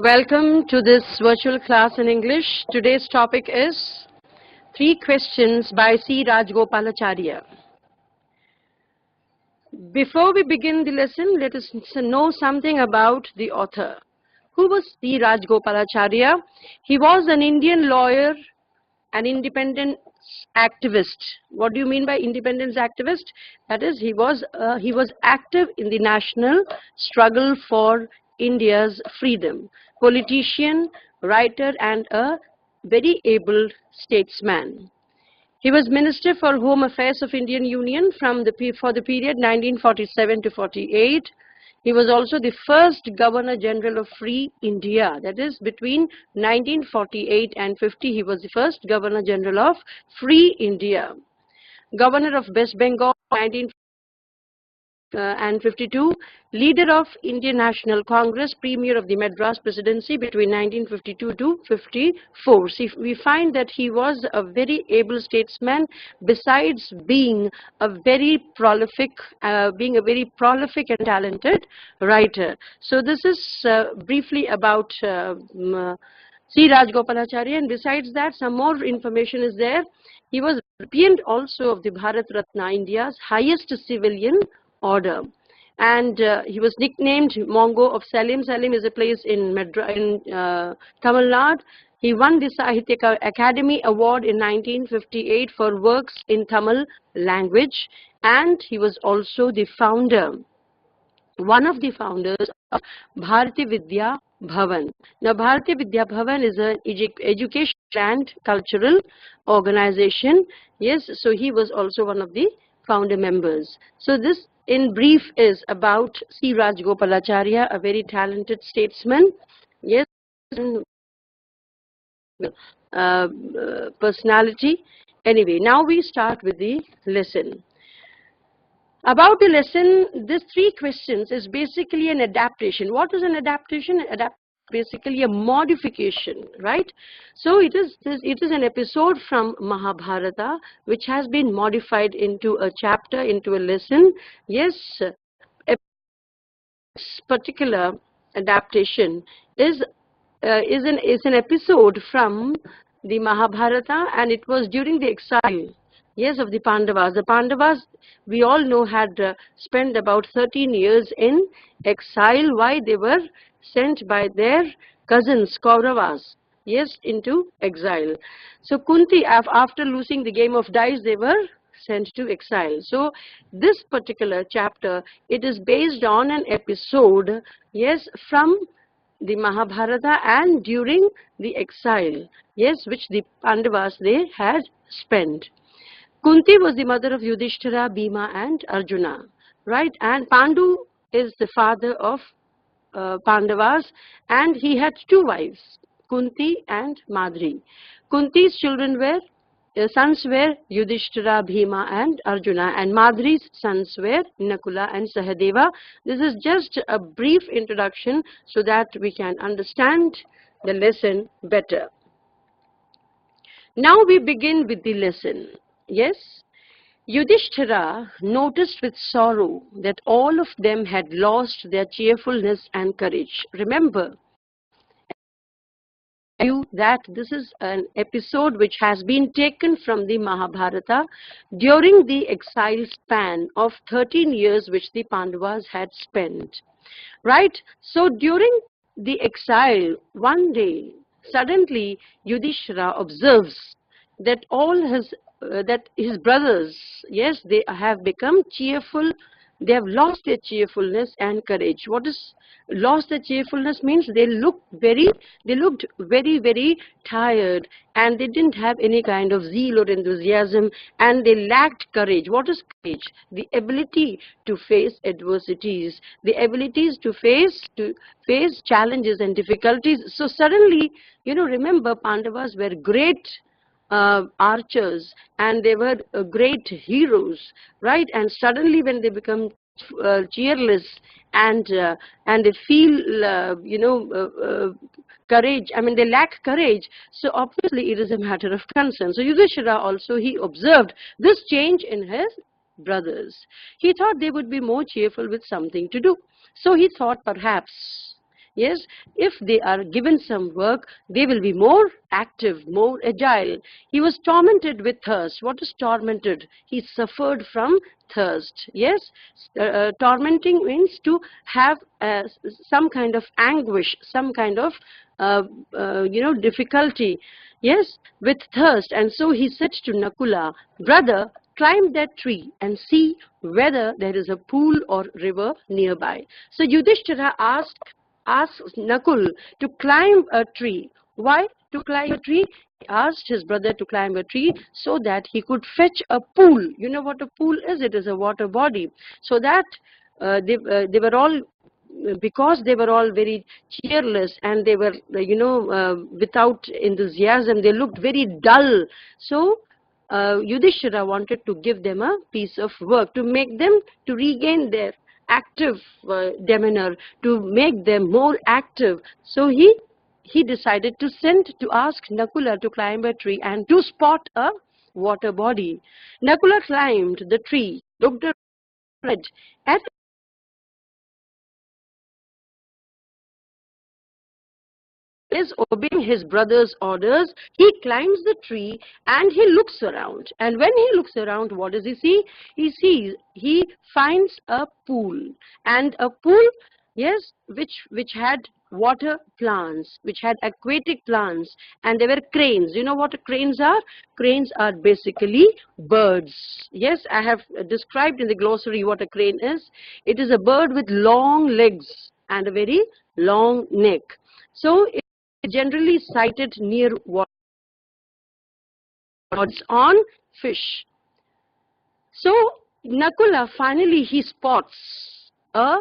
Welcome to this virtual class in English. Today's topic is 3 questions by C. Rajgopalacharya. Before we begin the lesson, let us know something about the author. Who was C. Rajgopalacharya? He was an Indian lawyer, an independence activist. What do you mean by independence activist? That is, he was active in the national struggle for India's freedom. Politician, writer, and a very able statesman. He was Minister for Home Affairs of Indian Union for the period 1947 to 48. He was also the first Governor General of Free India. That is, between 1948 and 50, he was the first Governor General of Free India. Governor of West Bengal, 1952, leader of Indian National Congress, premier of the Madras Presidency between 1952 to 54. See, we find that he was a very able statesman, besides being a very prolific and talented writer. So this is briefly about C. Rajgopalacharya, and besides that, some more information is there. He was recipient also of the Bharat Ratna, India's highest civilian order, and he was nicknamed Mongo of Salem. Salem is a place in Tamil Nadu. He won the Sahitya Academy Award in 1958 for works in Tamil language, and he was also the founder, one of the founders of Bharati Vidya Bhavan. Now, Bharati Vidya Bhavan is an education and cultural organization. Yes, so he was also one of the founder members. So this in brief is about C. Rajgopalacharya, a very talented statesman. Yes, personality. Anyway, now we start with the lesson. About the lesson, these 3 questions is basically an adaptation. What is an adaptation? Basically a modification, right? So it is an episode from Mahabharata which has been modified into a chapter, into a lesson. Yes, this particular adaptation is an episode from the Mahabharata, and it was during the exile, yes, of the Pandavas. The Pandavas, we all know, had spent about 13 years in exile. Why? They were sent by their cousins, Kauravas, yes, into exile. So Kunti, after losing the game of dice, they were sent to exile. So this particular chapter, it is based on an episode, yes, from the Mahabharata and during the exile, yes, which the Pandavas, they had spent. Kunti was the mother of Yudhishthira, Bhima, and Arjuna, right? And Pandu is the father of Pandavas, and he had 2 wives, Kunti and Madri. Kunti's sons were Yudhishthira, Bhima, and Arjuna, and Madri's sons were Nakula and Sahadeva. This is just a brief introduction so that we can understand the lesson better. Now we begin with the lesson. Yes, Yudhishthira noticed with sorrow that all of them had lost their cheerfulness and courage. Remember that this is an episode which has been taken from the Mahabharata during the exile span of 13 years which the Pandavas had spent. Right? So during the exile, one day, suddenly Yudhishthira observes that his brothers, yes, they have become cheerful. They have lost their cheerfulness and courage. What is lost their cheerfulness means? They looked very, very tired, and they didn't have any kind of zeal or enthusiasm, and they lacked courage. What is courage? The ability to face adversities, the abilities to face challenges and difficulties. So suddenly, remember, Pandavas were great archers, and they were great heroes, right? And suddenly when they become cheerless and they feel courage, I mean they lack courage, so obviously it is a matter of concern. So Yudhishthira also, he observed this change in his brothers. He thought they would be more cheerful with something to do. So he thought perhaps Yes, if they are given some work, they will be more active, more agile. He was tormented with thirst. What is tormented? He suffered from thirst. Yes, tormenting means to have some kind of anguish, some kind of difficulty. Yes, with thirst. And so he said to Nakula, brother, climb that tree and see whether there is a pool or river nearby. So Yudhishthira asks Nakul to climb a tree. Why to climb a tree? He asked his brother to climb a tree so that he could fetch a pool. You know what a pool is? It is a water body. So that they were all, because they were all very cheerless and they were, without enthusiasm, they looked very dull. So Yudhishthira wanted to give them a piece of work to make them to regain their active demeanor, to make them more active. So he decided to ask Nakula to climb a tree and to spot a water body. Nakula climbed the tree, looked ahead at is obeying his brother's orders. He climbs the tree and he looks around. And when he looks around, what does he see? He finds a pool. And a pool, yes, which had water plants, which had aquatic plants, and there were cranes. You know what cranes are? Cranes are basically birds. Yes, I have described in the glossary what a crane is. It is a bird with long legs and a very long neck. So generally sighted near water on fish. So Nakula finally he spots a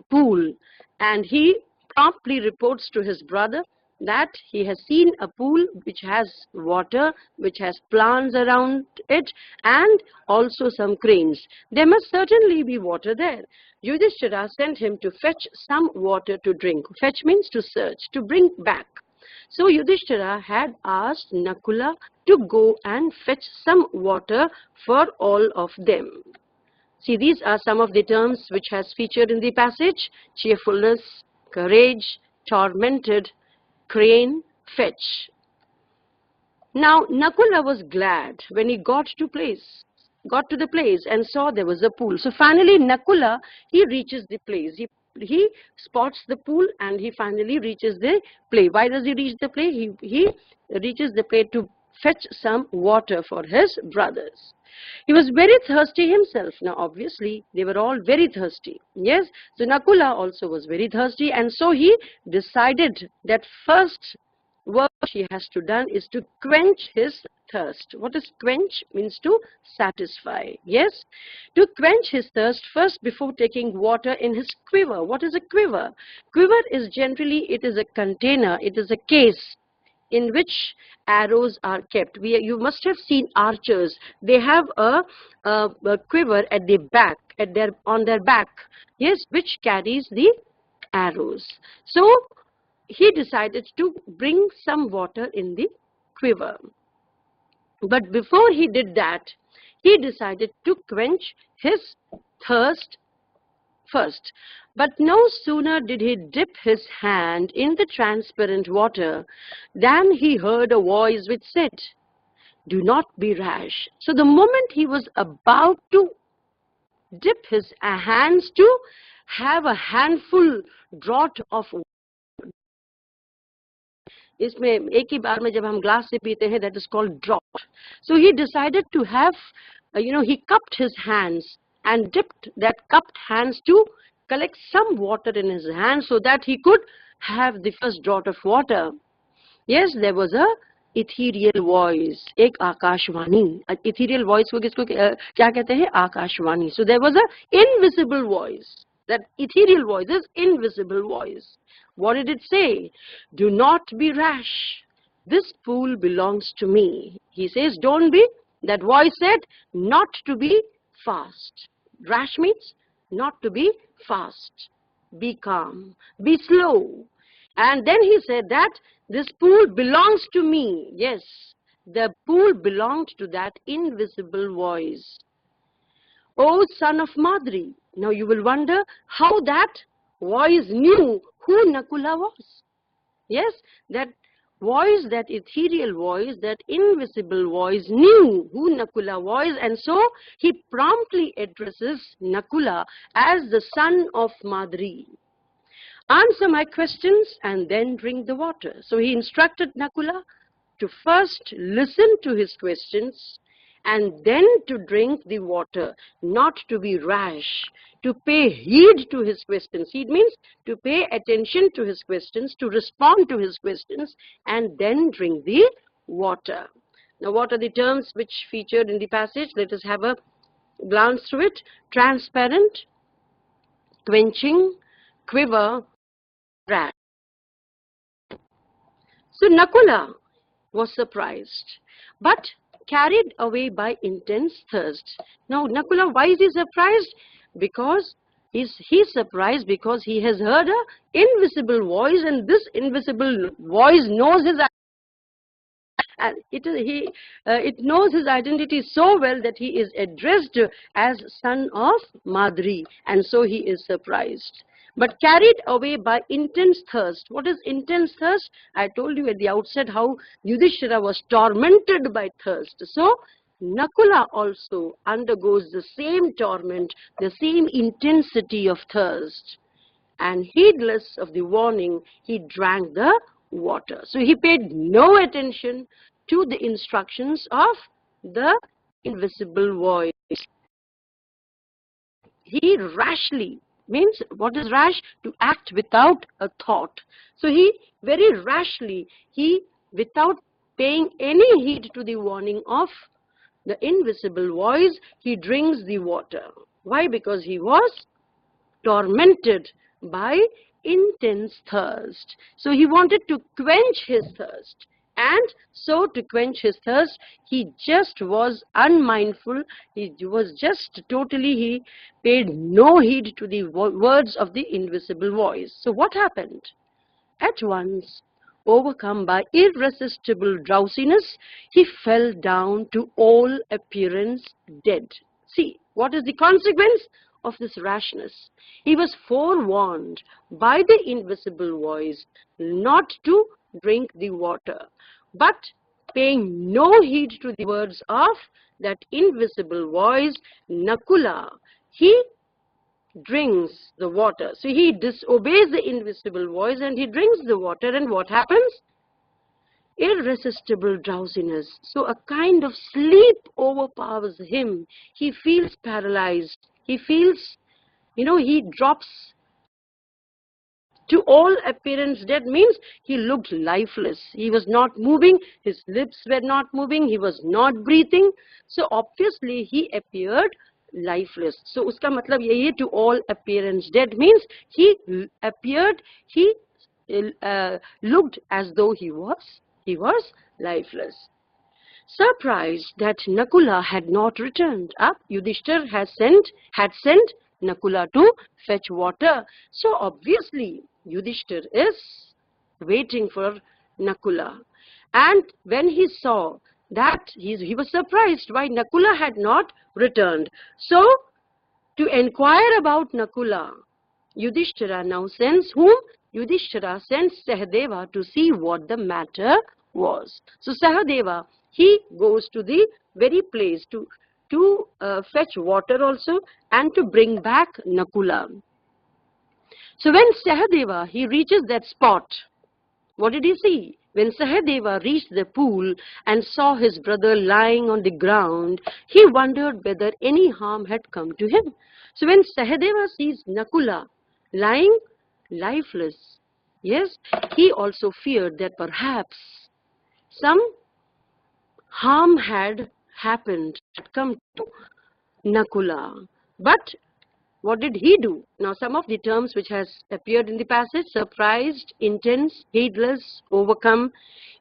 pool and he promptly reports to his brother that he has seen a pool which has water, which has plants around it, and also some cranes. There must certainly be water there. Yudhishthira sent him to fetch some water to drink. Fetch means to search, to bring back. So Yudhishthira had asked Nakula to go and fetch some water for all of them. See, these are some of the terms which has featured in the passage: cheerfulness, courage, tormented, crane, fetch. Now Nakula was glad when he got to the place and saw there was a pool. So finally Nakula, he reaches the place. He spots the pool and he finally reaches the place. Why does he reach the place? He reaches the place to fetch some water for his brothers. He was very thirsty himself. Now obviously they were all very thirsty. Yes, so Nakula also was very thirsty, and so he decided that first work he has to done is to quench his thirst. What is quench? Means to satisfy. Yes, to quench his thirst first before taking water in his quiver. What is a quiver? Quiver is generally, it is a container, it is a case in which arrows are kept. You must have seen archers. They have a quiver at the back, on their back, yes, which carries the arrows. So he decided to bring some water in the quiver. But before he did that, he decided to quench his thirst first. But no sooner did he dip his hand in the transparent water than he heard a voice which said, "Do not be rash." So the moment he was about to dip his hands to have a handful draught of इसमें एक ही बार में जब हम glass से पीते हैं, that is called draught. So he decided to have, he cupped his hands and dipped that cupped hands to collect some water in his hands so that he could have the first draught of water. Yes, there was a ethereal voice, एक Akashvani. Ethereal voice को किसको क्या कहते हैं? Akashvani. So there was a invisible voice. That ethereal voice is invisible voice. What did it say? "Do not be rash. This pool belongs to me." He says, don't be. That voice said, not to be fast. Rash means not to be fast. Be calm. Be slow. And then he said that this pool belongs to me. Yes, the pool belonged to that invisible voice. "O son of Madri." Now you will wonder how that voice knew who Nakula was. Yes, that voice, that ethereal voice, that invisible voice knew who Nakula was, and so he promptly addresses Nakula as the son of Madri. Answer my questions and then drink the water. So he instructed Nakula to first listen to his questions and then to drink the water, not to be rash, to pay heed to his questions. Heed means to pay attention to his questions, to respond to his questions, and then drink the water. Now, what are the terms which featured in the passage? Let us have a glance through it. Transparent, quenching, quiver, rash. So Nakula was surprised, but carried away by intense thirst. Now Nakula, why is he surprised? Because he's surprised because he has heard an invisible voice, and this invisible voice knows his and it knows his identity so well that he is addressed as son of Madri, and so he is surprised. But carried away by intense thirst. What is intense thirst? I told you at the outset how Yudhishthira was tormented by thirst. So Nakula also undergoes the same torment, the same intensity of thirst. And heedless of the warning, he drank the water. So he paid no attention to the instructions of the invisible voice. He rashly, means what is rash? To act without a thought. So he very rashly, without paying any heed to the warning of the invisible voice, he drinks the water. Why? Because he was tormented by intense thirst. So he wanted to quench his thirst. And so to quench his thirst, he just was unmindful. He paid no heed to the words of the invisible voice. So what happened? At once, overcome by irresistible drowsiness, he fell down to all appearance dead. See, what is the consequence of this rashness? He was forewarned by the invisible voice not to drink the water, but paying no heed to the words of that invisible voice, Nakula, he drinks the water. So he disobeys the invisible voice and he drinks the water, and what happens? Irresistible drowsiness. So a kind of sleep overpowers him. He feels paralyzed. He feels, he drops to all appearance dead, means he looked lifeless. He was not moving. His lips were not moving. He was not breathing. So obviously he appeared lifeless. So uska matlab yahi hai, to all appearance dead means he looked as though he was lifeless. Surprised that Nakula had not returned up, Yudhishthir had sent Nakula to fetch water. So obviously Yudhishthir is waiting for Nakula. And when he saw that, he was surprised why Nakula had not returned. So to inquire about Nakula, Yudhishthira now sends whom? Yudhishthira sends Sahadeva to see what the matter was. So Sahadeva, he goes to the very place to fetch water also and to bring back Nakula. So when Sahadeva, he reaches that spot, what did he see? When Sahadeva reached the pool and saw his brother lying on the ground, he wondered whether any harm had come to him. So when Sahadeva sees Nakula lying lifeless, yes, he also feared that perhaps some harm had happened, had come to Nakula. But what did he do? Now some of the terms which has appeared in the passage: surprised, intense, heedless, overcome,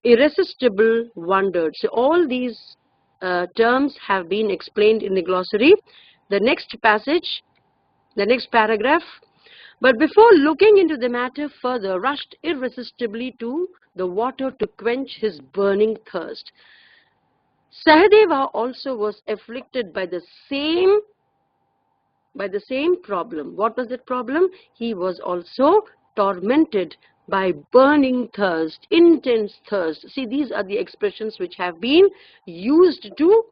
irresistible, wondered. So all these terms have been explained in the glossary. The next passage, the next paragraph. But before looking into the matter further, rushed irresistibly to the water to quench his burning thirst. Sahadeva also was afflicted by the same by the same problem. What was that problem? He was also tormented by burning thirst, intense thirst. See, these are the expressions which have been used to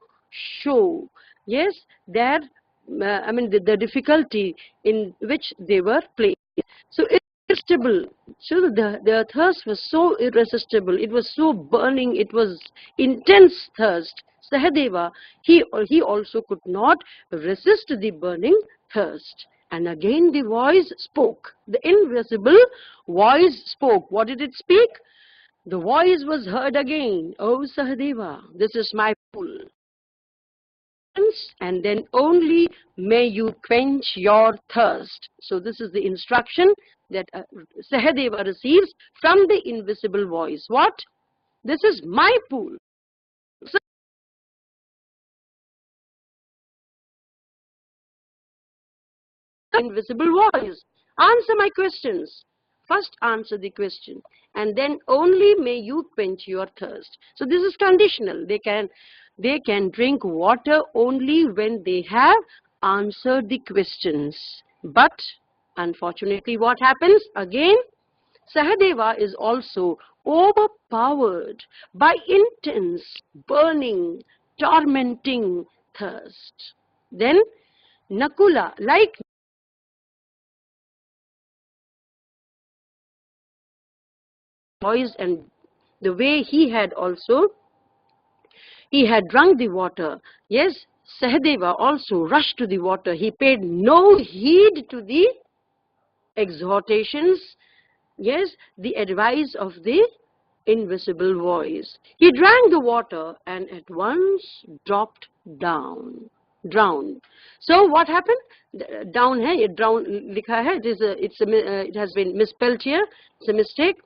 show, yes, their, the difficulty in which they were placed. So irresistible. So the thirst was so irresistible. It was so burning. It was intense thirst. Sahadeva, he also could not resist the burning thirst. And again the voice spoke. The invisible voice spoke. What did it speak? The voice was heard again. Oh Sahadeva, this is my pool. And then only may you quench your thirst. So this is the instruction that Sahadeva receives from the invisible voice. What? This is my pool. Invisible voice. Answer my questions. First answer the question, and then only may you quench your thirst. So this is conditional. They can drink water only when they have answered the questions. But unfortunately, what happens? Again, Sahadeva is also overpowered by intense, burning, tormenting thirst. Then Nakula, like voice, and the way he had drunk the water. Yes, Sahadeva also rushed to the water. He paid no heed to the exhortations, yes, the advice of the invisible voice. He drank the water and at once dropped down, drowned. So what happened? Down hai, drown likha hai. It has been misspelled here. It's a mistake.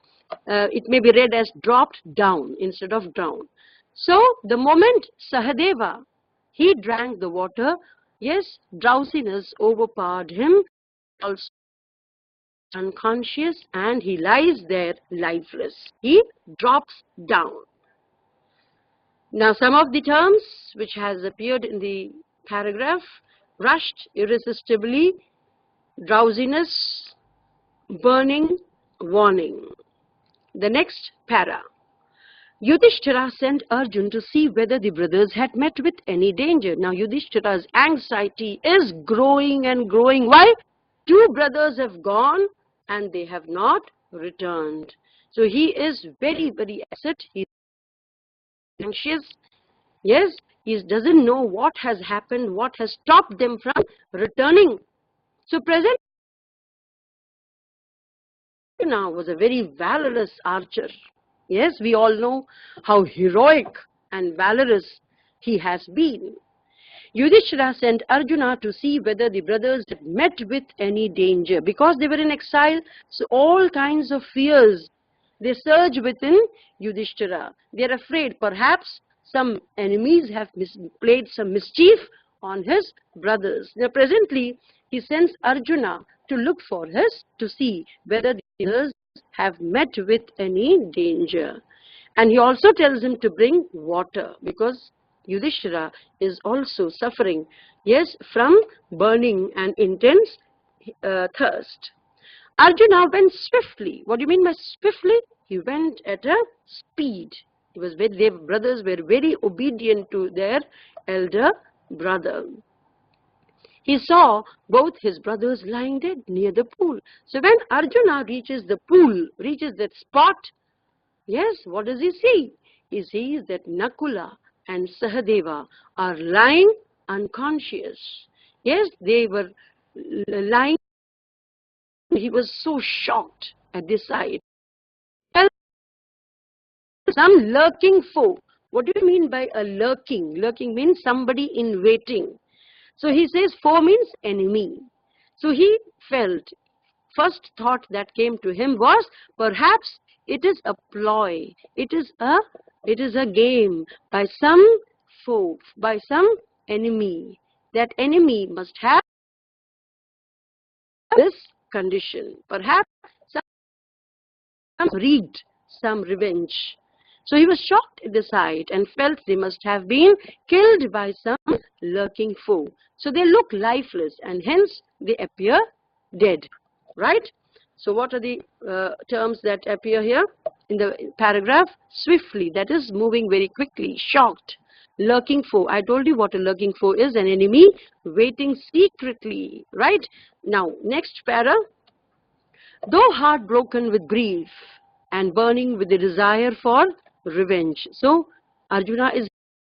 It may be read as dropped down instead of drown. So the moment Sahadeva, he drank the water, yes, drowsiness overpowered him, also unconscious, and he lies there lifeless. He drops down. Now some of the terms which has appeared in the paragraph: rushed, irresistibly, drowsiness, burning, warning. The next para. Yudhishthira sent Arjun to see whether the brothers had met with any danger. Now Yudhishthira's anxiety is growing and growing. Why? Two brothers have gone and they have not returned. So he is very, very upset. He is anxious. Yes, he doesn't know what has happened, what has stopped them from returning. So present now was a very valorous archer. Yes, we all know how heroic and valorous he has been. Yudhishthira sent Arjuna to see whether the brothers had met with any danger. Because they were in exile, so all kinds of fears, they surge within Yudhishthira. They are afraid perhaps some enemies have played some mischief on his brothers. Now presently, he sends Arjuna to see whether the brothers have met with any danger. And he also tells him to bring water, because Yudhishthira is also suffering, yes, from burning and intense thirst. Arjuna went swiftly. What do you mean by swiftly? He went at a speed. Their brothers were very obedient to their elder brother. He saw both his brothers lying dead near the pool. So when Arjuna reaches the pool, reaches that spot, yes, what does he see? He sees that Nakula and Sahadeva are lying unconscious. Yes, they were lying. He was so shocked at this sight. Some lurking foe. What do you mean by a lurking? Lurking means somebody in waiting. So he says foe means enemy. So he felt, first thought that came to him was, perhaps it is a ploy. It is a game by some foe, by some enemy. That enemy must have this condition. Perhaps some wreaked some revenge. So he was shocked at the sight and felt they must have been killed by some lurking foe. So they look lifeless and hence they appear dead, right? So what are the terms that appear here in the paragraph? Swiftly, that is moving very quickly. Shocked. Lurking foe. I told you what a lurking foe is. An enemy waiting secretly, right? Now, next para. Though heartbroken with grief and burning with the desire for revenge. So, Arjuna is...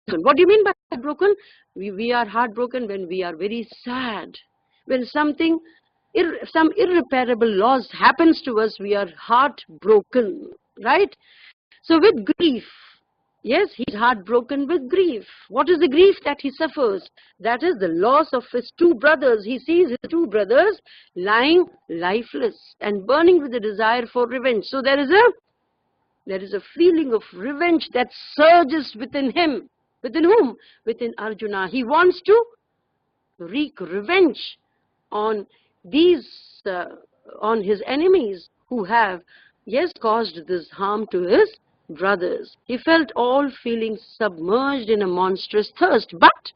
What do you mean by heartbroken? We are heartbroken when we are very sad. When something, some irreparable loss happens to us, we are heartbroken, right? So with grief, yes, he is heartbroken with grief. What is the grief that he suffers? That is the loss of his two brothers. He sees his two brothers lying lifeless and burning with the desire for revenge. So there is a feeling of revenge that surges within him. Within whom? Within Arjuna. He wants to wreak revenge on these, on his enemies who have, yes, caused this harm to his brothers. He felt all feelings submerged in a monstrous thirst. But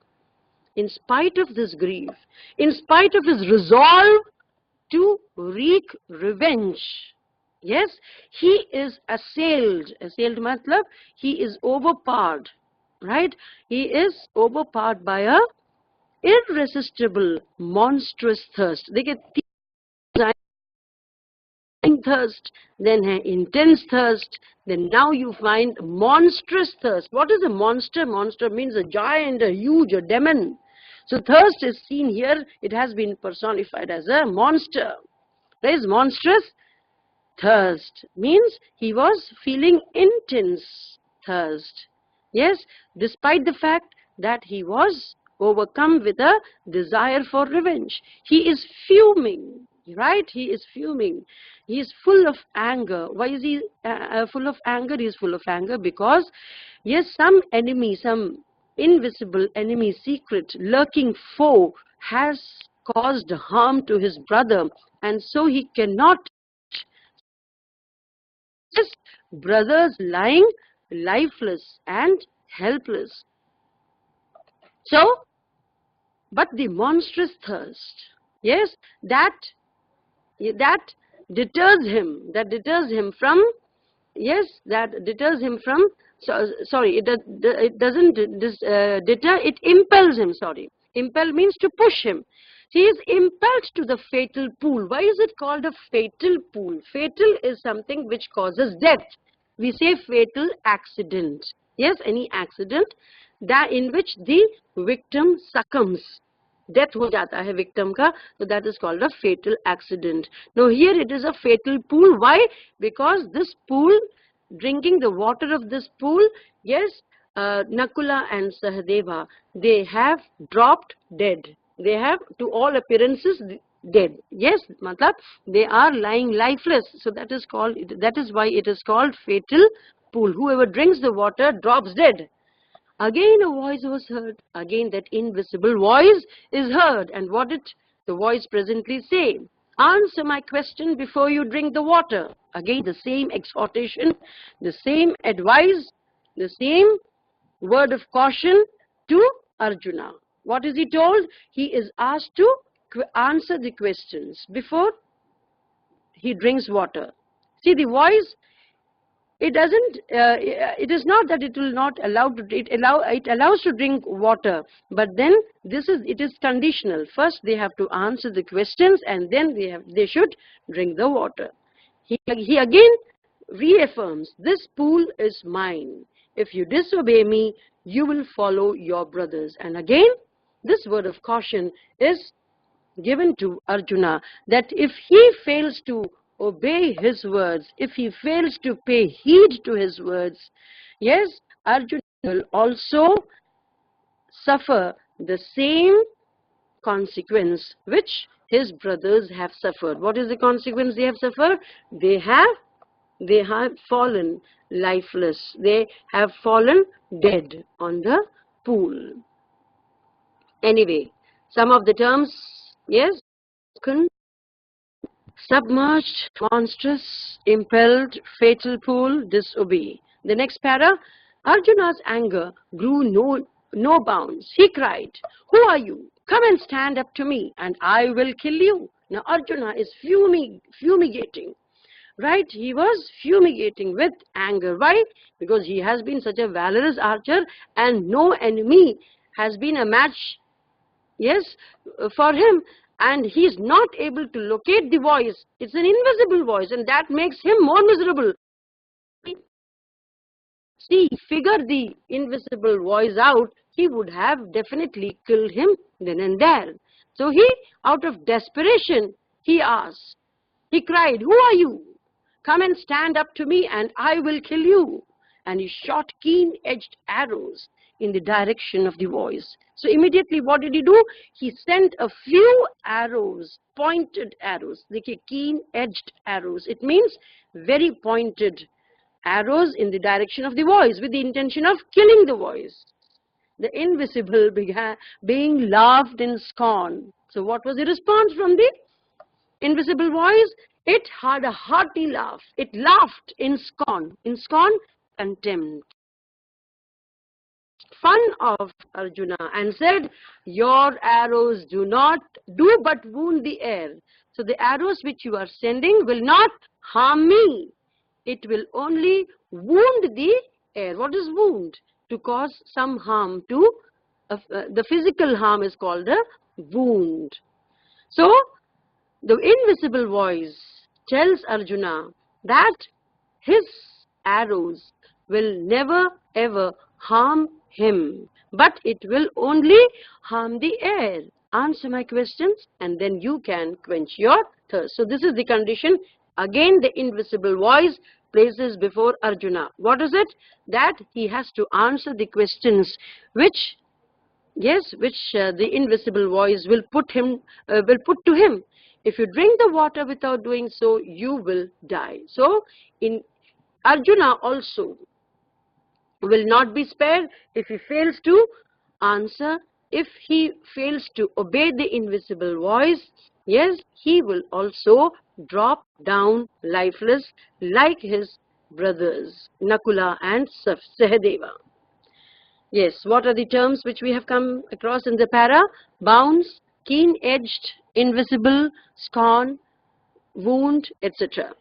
in spite of this grief, in spite of his resolve to wreak revenge, yes, he is assailed. Assailed matlab, he is overpowered, right? He is overpowered by a irresistible, monstrous thirst. They get thirst, then intense thirst, then now you find monstrous thirst. What is a monster? Monster means a giant, a huge, a demon. So thirst is seen here, it has been personified as a monster. There is monstrous thirst, means he was feeling intense thirst. Yes, despite the fact that he was overcome with a desire for revenge. He is fuming, right? He is fuming. He is full of anger. Why is he full of anger? He is full of anger because, yes, some enemy, some invisible enemy, secret, lurking foe has caused harm to his brother, and so he cannot. His brothers lying lifeless and helpless. So, but the monstrous thirst, yes, that deters him from, yes, that deters him from, sorry, it doesn't deter, it impels him, sorry. Impel means to push him. He is impelled to the fatal pool. Why is it called a fatal pool? Fatal is something which causes death. We say fatal accident. Yes, any accident that in which the victim succumbs. Death ho jata hai victim ka, so that is called a fatal accident. Now here it is a fatal pool. Why? Because this pool, drinking the water of this pool, yes, Nakula and Sahadeva, they have dropped dead. They have, to all appearances, dead. Yes, matlab, they are lying lifeless. So that is called, that is why it is called fatal pool. Whoever drinks the water drops dead. Again a voice was heard. Again that invisible voice is heard. And what did the voice presently say? Answer my question before you drink the water. Again the same exhortation, the same advice, the same word of caution to Arjuna. What is he told? He is asked to answer the questions before he drinks water. See, the voice, it doesn't, it is not that it will not allow to, it allows to drink water, but then it is conditional. First they have to answer the questions and then they should drink the water. He again reaffirms, this pool is mine. If you disobey me, you will follow your brothers. And again, this word of caution is given to Arjuna, that if he fails to obey his words, if he fails to pay heed to his words, yes, Arjuna will also suffer the same consequence which his brothers have suffered. What is the consequence they have suffered? They have fallen lifeless. They have fallen dead on the pool. Anyway, some of the terms, yes, submerged, monstrous, impelled, fatal pool, disobey. The next para, Arjuna's anger grew no bounds. He cried, "Who are you? Come and stand up to me and I will kill you." Now Arjuna is fumigating. Right? He was fumigating with anger. Why? Because he has been such a valorous archer and no enemy has been a match, yes, for him. And he is not able to locate the voice. It's an invisible voice and that makes him more miserable. See, figure the invisible voice out, he would have definitely killed him then and there. So he, out of desperation, he asked, he cried, "Who are you? Come and stand up to me and I will kill you." And he shot keen-edged arrows in the direction of the voice. So immediately what did he do? He sent a few arrows, pointed arrows, like keen-edged arrows. It means very pointed arrows in the direction of the voice with the intention of killing the voice. The invisible began being laughed in scorn. So what was the response from the invisible voice? It had a hearty laugh. It laughed in scorn. In scorn, contempt. Fun of Arjuna and said, "Your arrows do but wound the air. So the arrows which you are sending will not harm me. It will only wound the air." What is wound? To cause some harm to, the physical harm is called a wound. So the invisible voice tells Arjuna that his arrows will never ever harm him, but it will only harm the air. Answer my questions and then you can quench your thirst. So this is the condition. Again the invisible voice places before Arjuna. What is it? That he has to answer the questions which the invisible voice will put to him. If you drink the water without doing so, you will die. So in Arjuna also will not be spared if he fails to answer, if he fails to obey the invisible voice. Yes, he will also drop down lifeless like his brothers Nakula and Sahadeva. Yes, what are the terms which we have come across in the para? Bounds, keen-edged, invisible, scorn, wound, etc.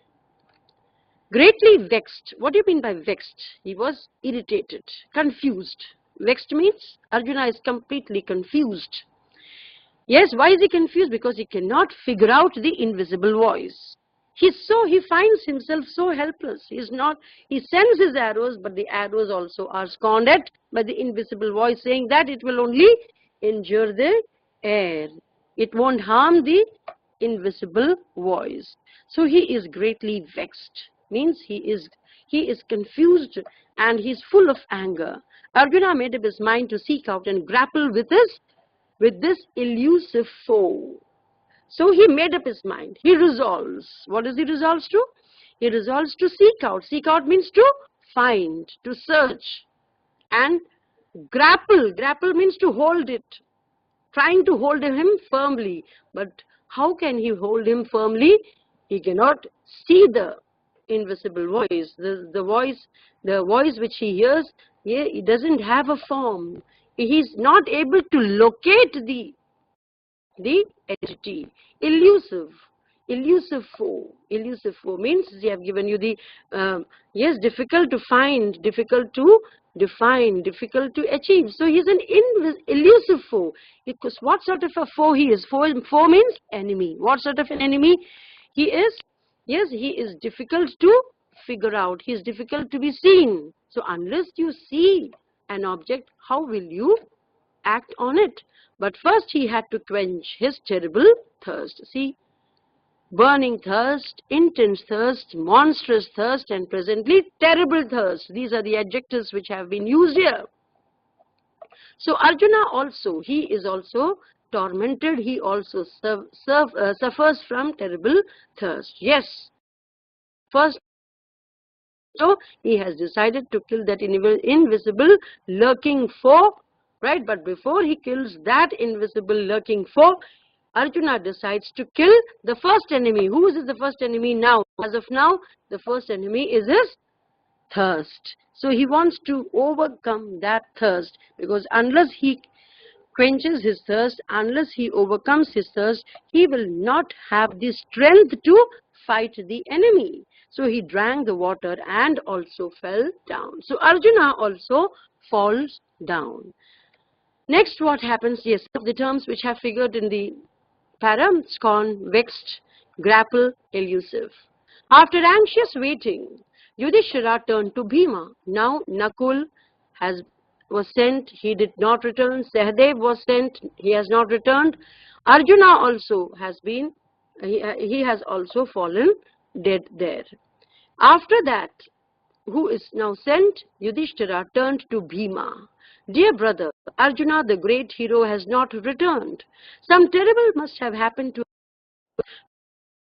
Greatly vexed. What do you mean by vexed? He was irritated, confused. Vexed means Arjuna is completely confused. Yes, why is he confused? Because he cannot figure out the invisible voice. He finds himself so helpless. He sends his arrows, but the arrows also are scorned at by the invisible voice, saying that it will only injure the air. It won't harm the invisible voice. So he is greatly vexed. Means he is confused and he is full of anger. Arjuna made up his mind to seek out and grapple with this elusive foe. So he made up his mind. He resolves. What does he resolve to? He resolves to seek out. Seek out means to find, to search. And grapple. Grapple means to hold it. Trying to hold him firmly. But how can he hold him firmly? He cannot see the invisible voice. The voice which he hears, it doesn't have a form. He is not able to locate the entity. Elusive foe. Elusive foe means they have given you the difficult to find, difficult to define, difficult to achieve. So he is an elusive foe. Because what sort of a foe he is? Foe means enemy. What sort of an enemy he is? Yes, he is difficult to figure out. He is difficult to be seen. So unless you see an object, how will you act on it? But first he had to quench his terrible thirst. See, burning thirst, intense thirst, monstrous thirst, and presently terrible thirst. These are the adjectives which have been used here. So Arjuna also, he is also tormented. He also suffers from terrible thirst. Yes. First, so he has decided to kill that invisible lurking foe. Right, but before he kills that invisible lurking foe, Arjuna decides to kill the first enemy. Who is the first enemy now? As of now, the first enemy is his thirst. So he wants to overcome that thirst, because unless he quenches his thirst, unless he overcomes his thirst, he will not have the strength to fight the enemy. So he drank the water and also fell down. So Arjuna also falls down. Next, what happens? Yes, the terms which have figured in the para: scorn, vexed, grapple, elusive. After anxious waiting, Yudhishthira turned to Bhima. Now Nakul was sent, he did not return. Sahadev was sent, he has not returned. Arjuna also has been, he has also fallen dead there. After that, who is now sent? Yudhishthira turned to Bhima. Dear brother, Arjuna, the great hero, has not returned. Some terrible must have happened to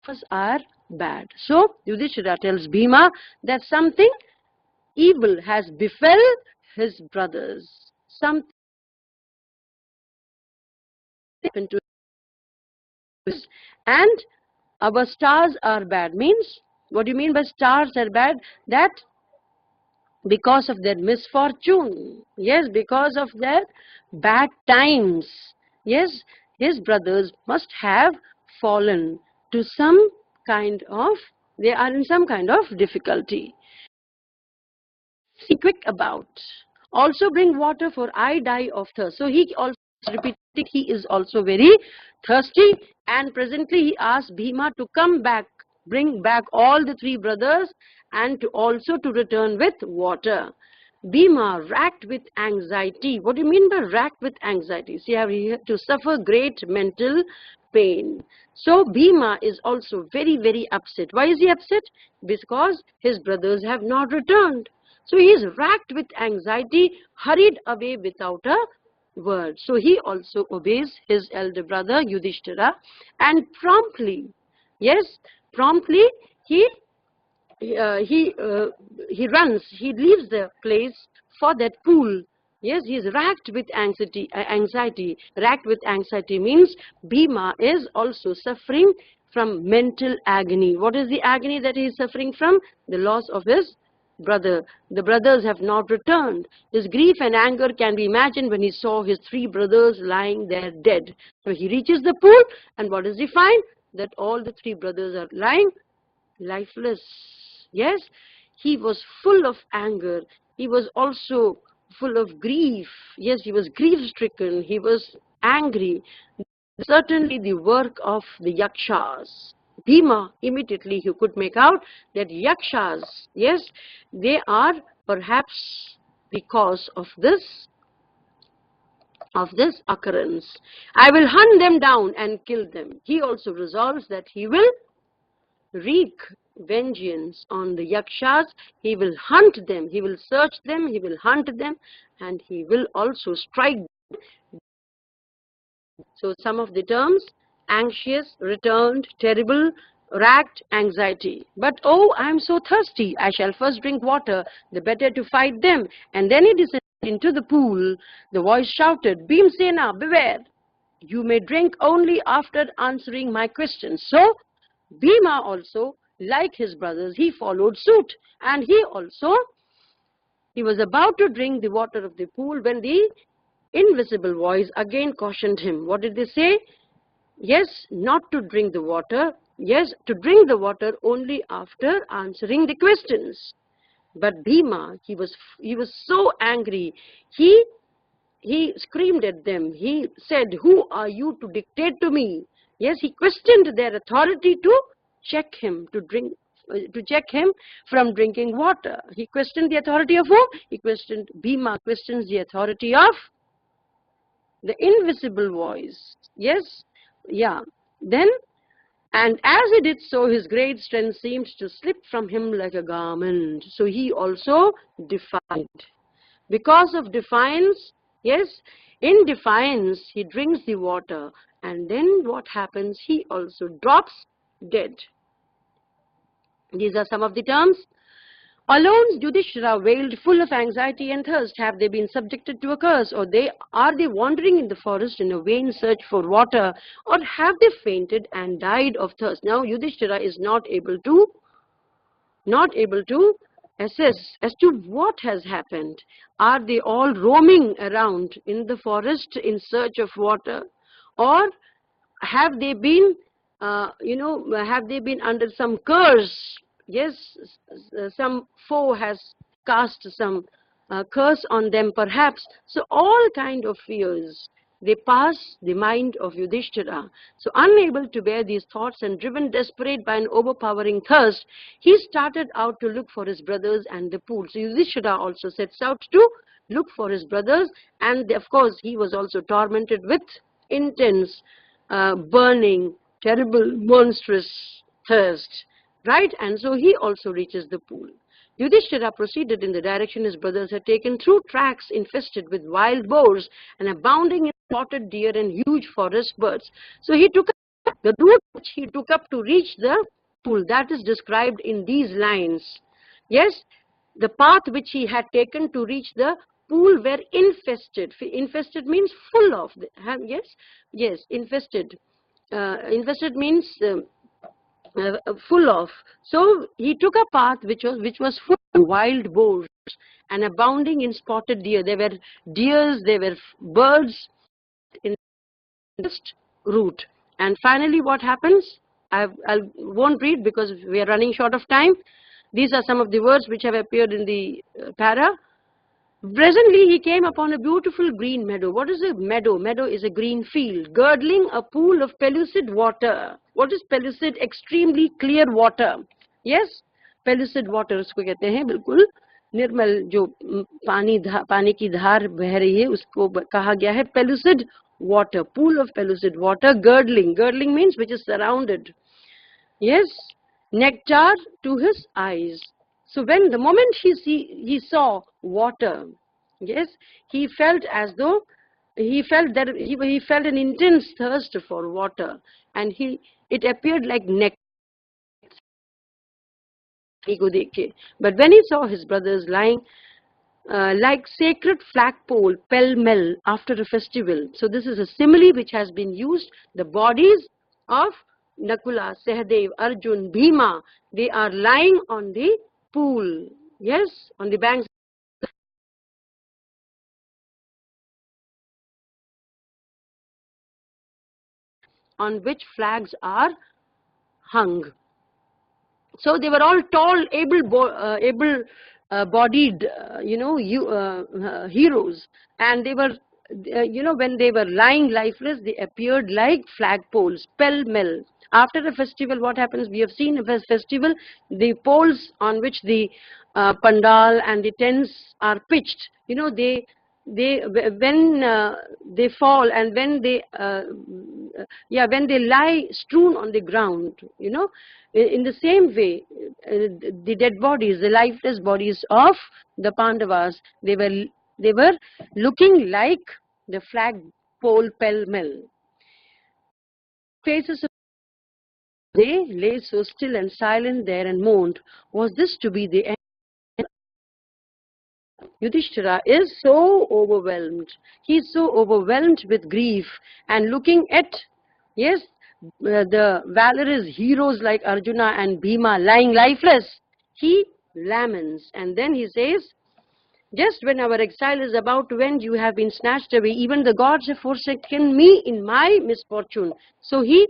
us are bad. So Yudhishthira tells Bhima that something evil has befell his brothers. Something happened to us, and our stars are bad. Means, what do you mean by stars are bad? That because of their misfortune, yes, because of their bad times, yes, his brothers must have fallen to some kind of, they are in some kind of difficulty. Be quick about. Also bring water, for I die of thirst. So he also repeated, he is also very thirsty, and presently he asked Bhima to come back, bring back all the three brothers, and to also to return with water. Bhima, racked with anxiety. What do you mean by racked with anxiety? See, he had to suffer great mental pain. So Bhima is also very, very upset. Why is he upset? Because his brothers have not returned. So he is racked with anxiety, hurried away without a word. So he also obeys his elder brother Yudhishthira, and promptly, yes, promptly he runs, he leaves the place for that pool. Yes, he is racked with anxiety. Racked with anxiety means Bhima is also suffering from mental agony. What is the agony that he is suffering from? The loss of his brother. The brothers have not returned. His grief and anger can be imagined when he saw his three brothers lying there dead. So he reaches the pool, and what does he find? That all the three brothers are lying lifeless. Yes, he was full of anger. He was also full of grief. Yes, he was grief-stricken. He was angry. Certainly the work of the yakshas. Bhima, immediately he could make out that yakshas, yes, they are perhaps because of this occurrence. I will hunt them down and kill them. He also resolves that he will wreak vengeance on the yakshas. He will hunt them, he will search them, he will hunt them, and he will also strike. So some of the terms: anxious, returned, terrible, racked, anxiety. But oh, I am so thirsty, I shall first drink water, the better to fight them. And then he descended into the pool. The voice shouted, Bhimsena, beware, you may drink only after answering my questions. So Bhima also, like his brothers, he followed suit, and he was about to drink the water of the pool when the invisible voice again cautioned him. What did they say? Yes, not to drink the water. Yes, to drink the water only after answering the questions. But Bhima, he was so angry. He screamed at them. He said, who are you to dictate to me? Yes, he questioned their authority to check him from drinking water. He questioned the authority of whom? Bhima questions the authority of the invisible voice. Yes, yeah. Then, and as he did so, his great strength seemed to slip from him like a garment. So he also defied. Because of defiance, yes, in defiance, he drinks the water, and then what happens? He also drops dead. These are some of the terms. Alone Yudhishthira wailed, full of anxiety and thirst. Have they been subjected to a curse, or are they wandering in the forest in a vain search for water, or have they fainted and died of thirst? Now Yudhishthira is not able to assess as to what has happened. Are they all roaming around in the forest in search of water, or have they been, have they been under some curse? Yes, some foe has cast some curse on them perhaps. So all kind of fears, they pass the mind of Yudhishthira. So unable to bear these thoughts and driven desperate by an overpowering thirst, he started out to look for his brothers and the pool. So Yudhishthira also sets out to look for his brothers, and of course he was also tormented with intense, burning, terrible, monstrous thirst, right? And so he also reaches the pool. Yudhishthira proceeded in the direction his brothers had taken through tracks infested with wild boars and abounding in spotted deer and huge forest birds. So he took up the route which he took up to reach the pool. That is described in these lines. Yes, the path which he had taken to reach the pool were infested. Infested means full of. Yes, yes, infested. Infested means full of. So he took a path which was full of wild boars and abounding in spotted deer. There were deers, there were birds in this route. And finally, what happens? I won't read because we are running short of time. These are some of the words which have appeared in the para. Presently, he came upon a beautiful green meadow. What is a meadow? Meadow is a green field, girdling a pool of pellucid water. What is pellucid? Extremely clear water. Yes, pellucid water उसको कहते हैं, बिल्कुल निर्मल जो पानी की धार बह रही है उसको कहा गया है pellucid water, pool of pellucid water, girdling. Girdling means which is surrounded. Yes, nectar to his eyes. So when the moment he saw water, yes, he felt as though he felt an intense thirst for water, and it appeared like nectar. But when he saw his brothers lying like sacred flagpole pell-mell after a festival. So this is a simile which has been used. The bodies of Nakula, Sahadev, Arjun, Bhima, they are lying on the pool, yes, on the banks on which flags are hung. So they were all tall, able-bodied, heroes, and they were, when they were lying lifeless, they appeared like flagpoles, pell-mell. After a festival, what happens? We have seen a festival, the poles on which the pandal and the tents are pitched, when they fall and when they lie strewn on the ground, in the same way, the dead bodies, the lifeless bodies of the Pandavas, they were looking like the flagpole pell-mell. Faces of they lay so still and silent there and moaned. Was this to be the end? Yudhishthira is so overwhelmed. He is so overwhelmed with grief, and looking at, yes, the valorous heroes like Arjuna and Bhima lying lifeless, he laments, and then he says, just when our exile is about to end, you have been snatched away. Even the gods have forsaken me in my misfortune. So he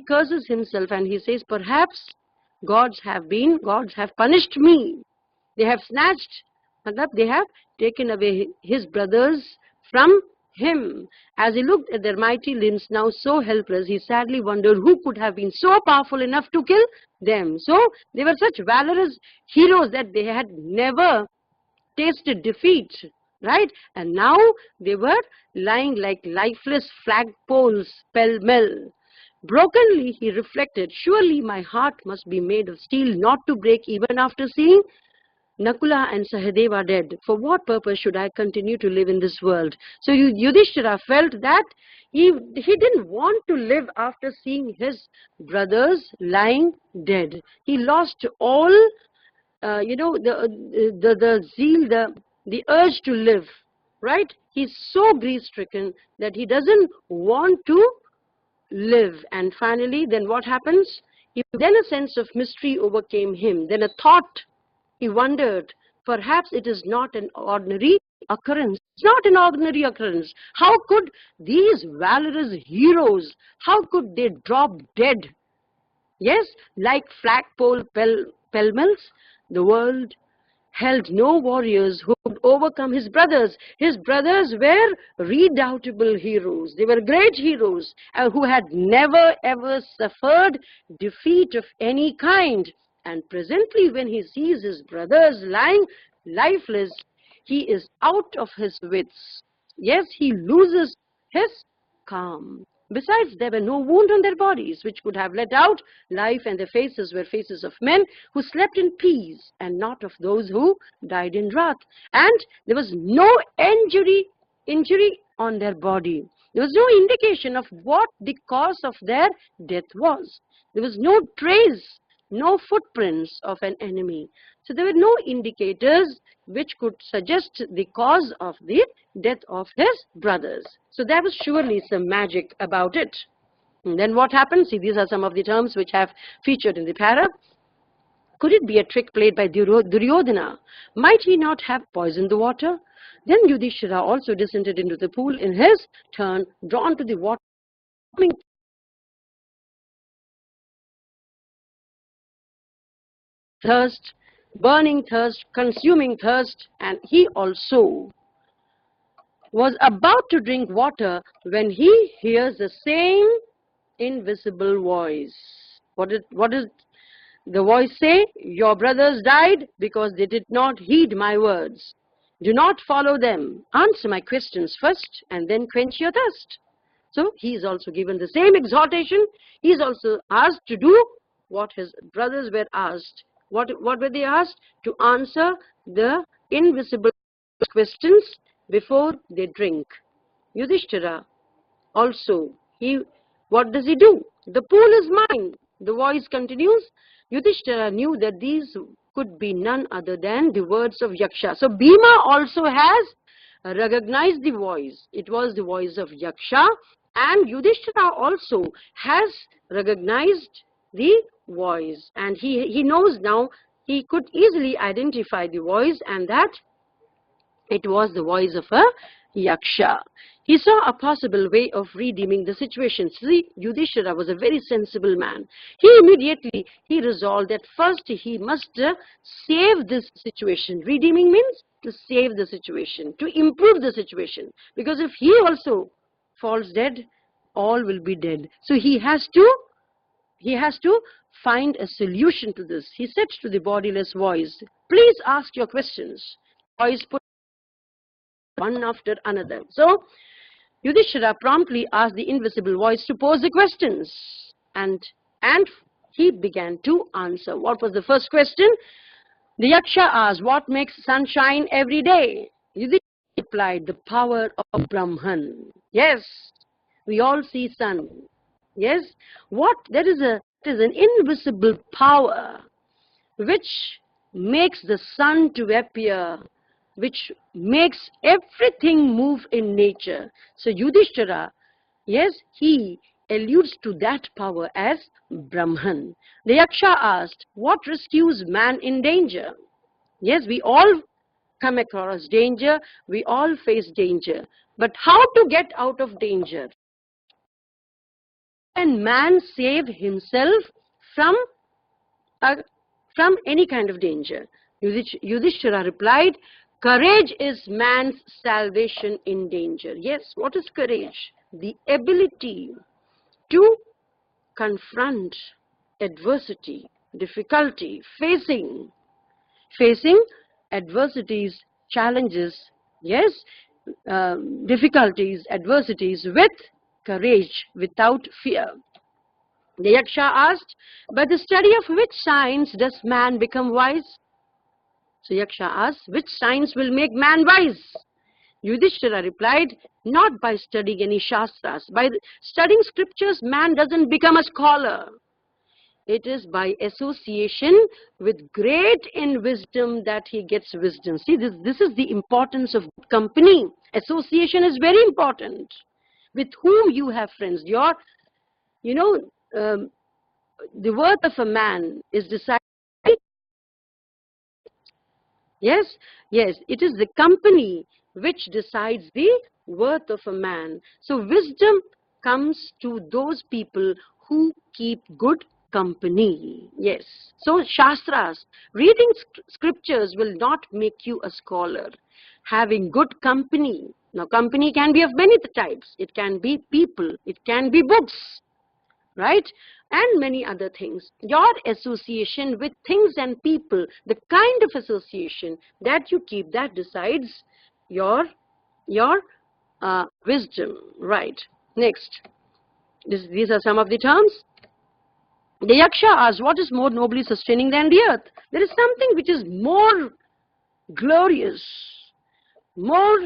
curses himself and he says, perhaps gods have punished me. They have snatched, they have taken away his brothers from him. As he looked at their mighty limbs, now so helpless, he sadly wondered who could have been so powerful enough to kill them. So they were such valorous heroes that they had never tasted defeat, right? And now they were lying like lifeless flagpoles pell-mell. Brokenly, he reflected, surely my heart must be made of steel not to break even after seeing Nakula and Sahadeva are dead. For what purpose should I continue to live in this world? So Yudhishthira felt that he didn't want to live after seeing his brothers lying dead. He lost all, the zeal, the urge to live, right? He's so grief-stricken that he doesn't want to live. And finally, then what happens? Then a sense of mystery overcame him. Then a thought He wondered, perhaps it is not an ordinary occurrence. It's not an ordinary occurrence. How could these valorous heroes, how could they drop dead? Yes, like flagpole pell-mells, the world held no warriors who could overcome his brothers. His brothers were redoubtable heroes. They were great heroes who had never ever suffered defeat of any kind. And presently when he sees his brothers lying lifeless, he is out of his wits. Yes, he loses his calm. Besides, there were no wounds on their bodies which could have let out life, and their faces were faces of men who slept in peace and not of those who died in wrath. And there was no injury on their body. There was no indication of what the cause of their death was. There was no trace, no footprints of an enemy. So there were no indicators which could suggest the cause of the death of his brothers. So there was surely some magic about it. And then what happened? See, these are some of the terms which have featured in the para. Could it be a trick played by Duryodhana? Might he not have poisoned the water? Then Yudhishthira also descended into the pool in his turn, drawn to the water, thirst, burning thirst, consuming thirst, and he also was about to drink water when he hears the same invisible voice. What does the voice say? Your brothers died because they did not heed my words. Do not follow them. Answer my questions first and then quench your thirst. So he is also given the same exhortation. He is also asked to do what his brothers were asked. What were they asked? To answer the invisible questions before they drink. Yudhishthira also, what does he do? The pool is mine. The voice continues. Yudhishthira knew that these could be none other than the words of Yaksha. So Bhima also has recognized the voice. It was the voice of Yaksha, and Yudhishthira also has recognized the voice, and he knows now, he could easily identify the voice, and that it was the voice of a Yaksha. He saw a possible way of redeeming the situation. See, Yudhishthira was a very sensible man. He immediately resolved that first he must save this situation. Redeeming means to save the situation, to improve the situation. Because if he also falls dead, all will be dead. So he has to find a solution to this. He said to the bodiless voice, please ask your questions. Voice put one after another. So Yudhishthira promptly asked the invisible voice to pose the questions, and he began to answer. What was the first question? The Yaksha asked, what makes sun shine every day? Yudhishthira replied, the power of Brahman. Yes, we all see sun. Yes, there is an invisible power which makes the sun to appear, which makes everything move in nature. So Yudhishthira, yes, he alludes to that power as Brahman. The Yaksha asked, what rescues man in danger? Yes, we all come across danger, we all face danger. But how to get out of danger? Can man save himself from any kind of danger? Yudhishthira replied, courage is man's salvation in danger. Yes, what is courage? The ability to confront adversity, difficulty, facing adversities, challenges, yes, difficulties, adversities with courage, without fear. The Yaksha asked, by the study of which science does man become wise? So Yaksha asked, which science will make man wise? Yudhishthira replied, not by studying any shastras. By studying scriptures, man doesn't become a scholar. It is by association with great in wisdom that he gets wisdom. See, this is the importance of company. Association is very important. With whom you have friends. The worth of a man is decided Yes, yes, it is the company which decides the worth of a man. So wisdom comes to those people who keep good company. Yes. So Shastras, reading scriptures will not make you a scholar. Having good company. Now company can be of many types. It can be people. It can be books, right? And many other things. Your association with things and people, the kind of association that you keep, that decides your wisdom, right? Next, these are some of the terms. The Yaksha asks, what is more nobly sustaining than the earth? There is something which is more glorious, more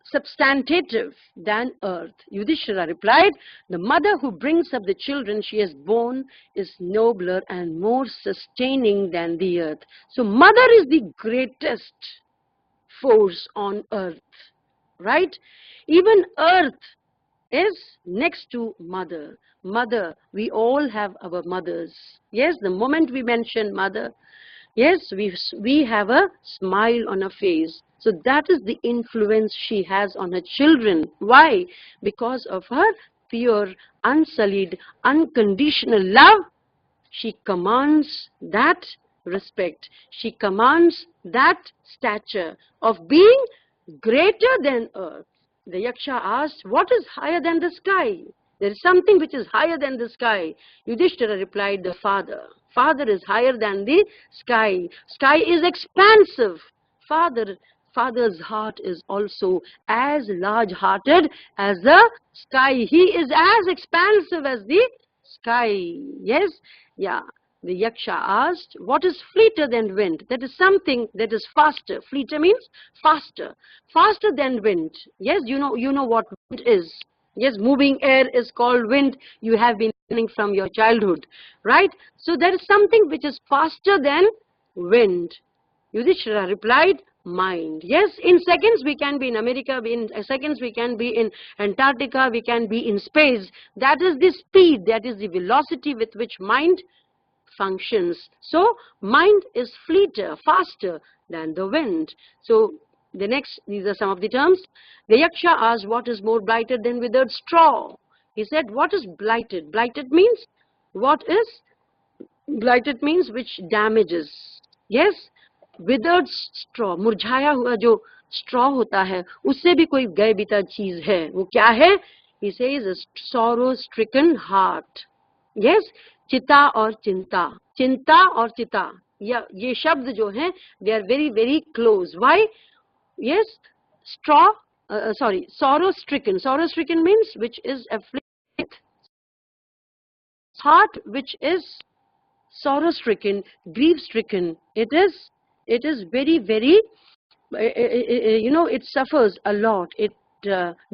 substantive than earth. Yudhishthira replied, the mother who brings up the children she has borne is nobler and more sustaining than the earth. So mother is the greatest force on earth, right? Even earth is next to mother. Mother, we all have our mothers. Yes, the moment we mention mother, yes, we have a smile on her face. So that is the influence she has on her children. Why? Because of her pure, unsullied, unconditional love. She commands that respect. She commands that stature of being greater than earth. The Yaksha asked, what is higher than the sky? There is something which is higher than the sky. Yudhishthira replied, the father. Father is higher than the sky. Sky is expansive. Father's heart is also as large-hearted as the sky. He is as expansive as the sky. Yes? Yeah. The Yaksha asked, what is fleeter than wind? That is something that is faster. Fleeter means faster. Faster than wind. Yes, you know what wind is. Yes, moving air is called wind. You have been learning from your childhood, right? So there is something which is faster than wind. Yudhishthira replied, mind. Yes, in seconds we can be in America, in seconds we can be in Antarctica, we can be in space. That is the speed, that is the velocity with which mind functions. So mind is fleeter, faster than the wind. So the next, these are some of the terms. The Yaksha asked, what is more blighted than withered straw? He said, what is blighted? Blighted means, what is blighted means which damages. Yes, withered straw, मुरझाया हुआ जो straw होता है, उससे भी कोई गए बीता चीज है. वो क्या है? He says a sorrow stricken heart. Yes, चिता और चिंता, चिंता और चिता, ये शब्द जो हैं, they are very very close. Why? Yes, sorrow stricken. Sorrow stricken means which is afflicted. Heart which is sorrow stricken, grief stricken. It is very very, it suffers a lot. It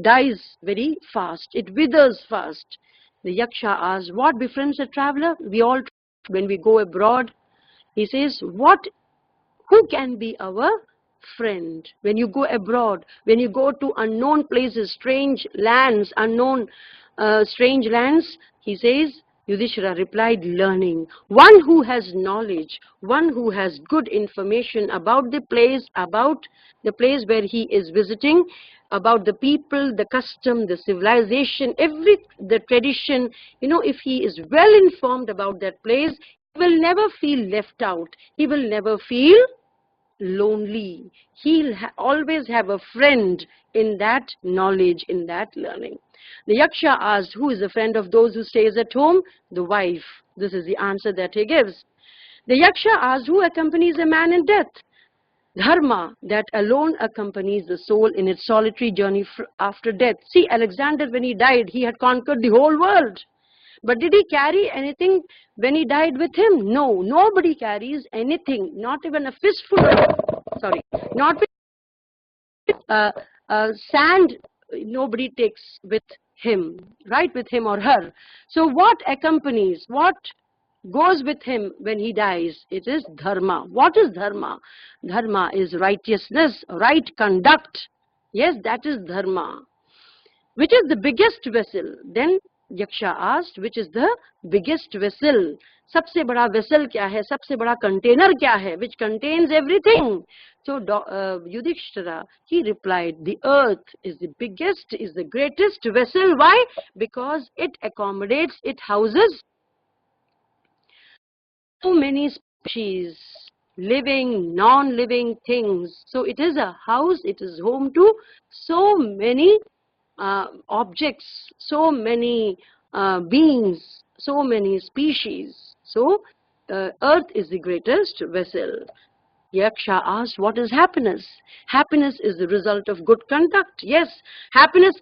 dies very fast. It withers fast. The Yaksha asks, what befriends a traveler? We all, when we go abroad, he says, who can be our friend? When you go abroad, when you go to unknown places, strange lands, strange lands, he says, Yudhishthira replied, learning. One who has knowledge, one who has good information about the place where he is visiting, about the people, the custom, the civilization, the tradition. If he is well informed about that place, he will never feel left out. He will never feel lonely. He'll always have a friend in that knowledge, in that learning. The Yaksha asked, who is the friend of those who stays at home? The wife. This is the answer that he gives. The Yaksha asked, who accompanies a man in death? Dharma, that alone accompanies the soul in its solitary journey after death. See, Alexander, when he died, he had conquered the whole world. But did he carry anything when he died with him? No, nobody carries anything, not even a fistful, not with sand, nobody takes with him, right, with him or her. So what accompanies, what goes with him when he dies? It is dharma. What is dharma? Dharma is righteousness, right conduct. Yes, that is dharma. Which is the biggest vessel? Then Yaksha asked, which is the biggest vessel? सबसे बड़ा vessel क्या है? सबसे बड़ा container क्या है? Which contains everything. So Yudhishthira, he replied, the earth is the biggest, is the greatest vessel. Why? Because it accommodates, it houses so many species, living, non-living things. So it is a house, it is home to so many objects, so many beings, so many species. So earth is the greatest vessel. Yaksha asked, what is happiness? Happiness is the result of good conduct. Yes, happiness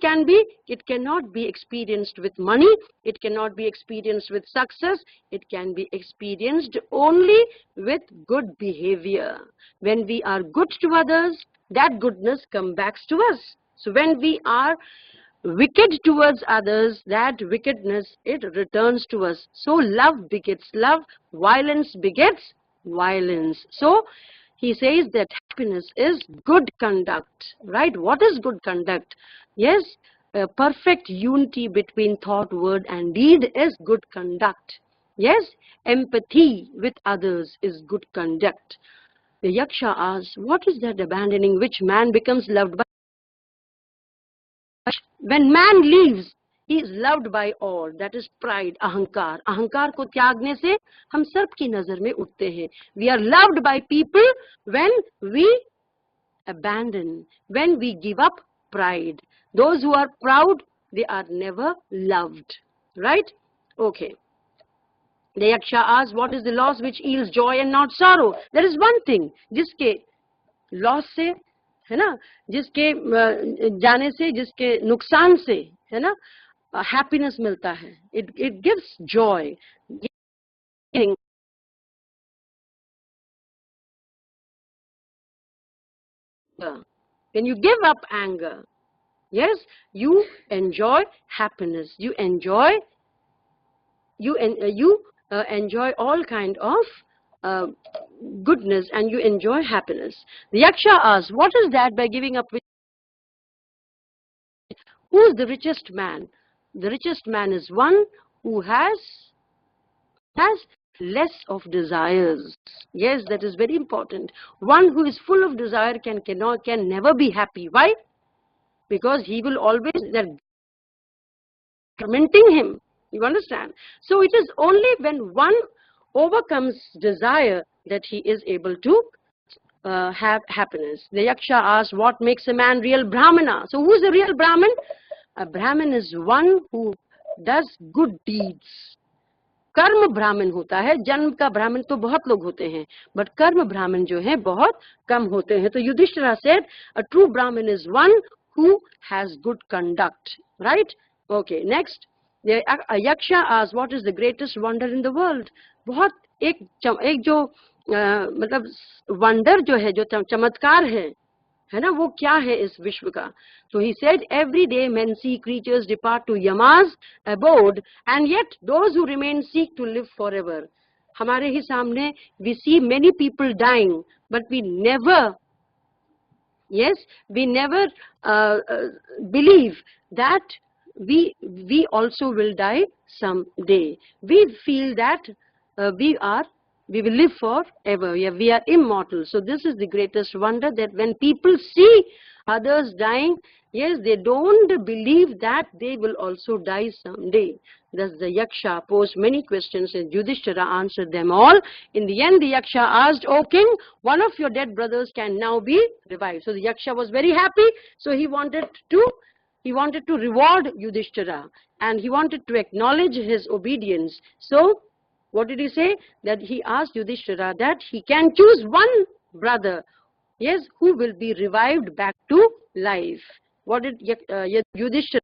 it cannot be experienced with money, it cannot be experienced with success, it can be experienced only with good behavior. When we are good to others, that goodness comes back to us. So when we are wicked towards others, that wickedness, it returns to us. So love begets love, violence begets violence. So he says that happiness is good conduct, right? What is good conduct? Yes, perfect unity between thought, word and deed is good conduct. Yes, empathy with others is good conduct. The Yaksha asks, what is that abandoning which man becomes loved by? When man leaves, he is loved by all. That is pride, ahankar. Ahankar को त्यागने से हम सर्प की नजर में उठते हैं. We are loved by people when we abandon, when we give up pride. Those who are proud, they are never loved. Right? Okay. The Yaksha asks, what is the loss which yields joy and not sorrow? There is one thing, जिसके loss से, है ना, जिसके जाने से, जिसके नुकसान से, है ना, happiness मिलता है. It gives joy. When you give up anger, yes, you enjoy happiness. You enjoy all kind of goodness, and you enjoy happiness. The Yaksha asks, what is that by giving up? Who is the richest man? The richest man is one who has less of desires. Yes, that is very important. One who is full of desire can never be happy. Why? Because he will always tormenting him. You understand? So it is only when one overcomes desire that he is able to have happiness. The Yaksha asks, what makes a man real Brahmana? So who is a real Brahmin? A Brahmin is one who does good deeds. कर्म ब्राह्मण होता है, जन्म का ब्राह्मण तो बहुत लोग होते हैं, बट कर्म ब्राह्मण जो है बहुत कम होते हैं. तो Yudhishthira said, a true Brahmin is one who has good conduct. Right? Okay, next. The Yaksha asks, what is the greatest wonder in the world? बहुत एक जो मतलब वंडर जो है, जो चमत्कार है ना, वो क्या है इस विश्व का? So he said, every day men see creatures depart to Yama's abode, and yet those who remain seek to live forever. हमारे ही सामने we see many people dying, but we never believe that we also will die someday. We feel that we will live forever. We are immortal. So this is the greatest wonder, that when people see others dying, yes, they don't believe that they will also die someday. Thus the Yaksha posed many questions and Yudhishthira answered them all. In the end, the Yaksha asked, O king, one of your dead brothers can now be revived. So the Yaksha was very happy. So he wanted to reward Yudhishthira, and he wanted to acknowledge his obedience. So what did he say? That he asked Yudhishthira that he can choose one brother, yes, who will be revived back to life. What did Yudhishthira?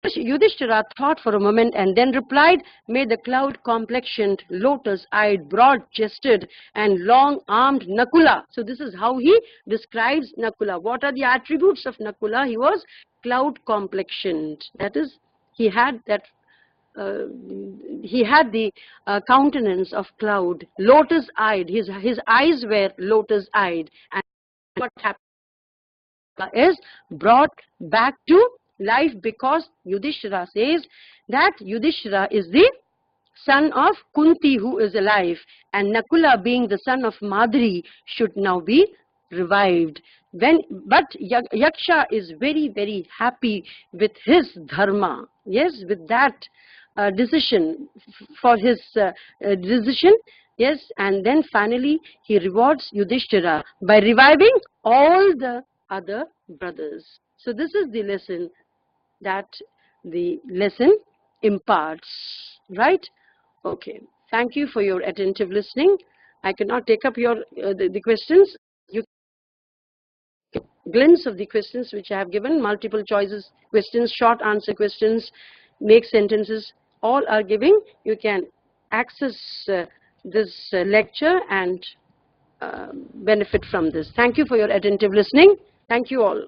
Yudhishthira thought for a moment and then replied, may the cloud-complexioned, lotus-eyed, broad-chested and long-armed Nakula. So this is how he describes Nakula. What are the attributes of Nakula? He was cloud-complexioned. That is, he had the countenance of cloud, lotus-eyed. His eyes were lotus-eyed, and what happened is brought back to life, because Yudhishthira says that Yudhishthira is the son of Kunti, who is alive, and Nakula, being the son of Madri, should now be revived. But Yaksha is very, very happy with his dharma, yes, with that decision, for his decision, yes, and then finally he rewards Yudhishthira by reviving all the other brothers. So this is the lesson that the lesson imparts, right? Okay, thank you for your attentive listening. I cannot take up your the questions. You glimpse of the questions which I have given, multiple choices questions, short answer questions, make sentences, all are giving. You can access this lecture and benefit from this. Thank you for your attentive listening. Thank you all.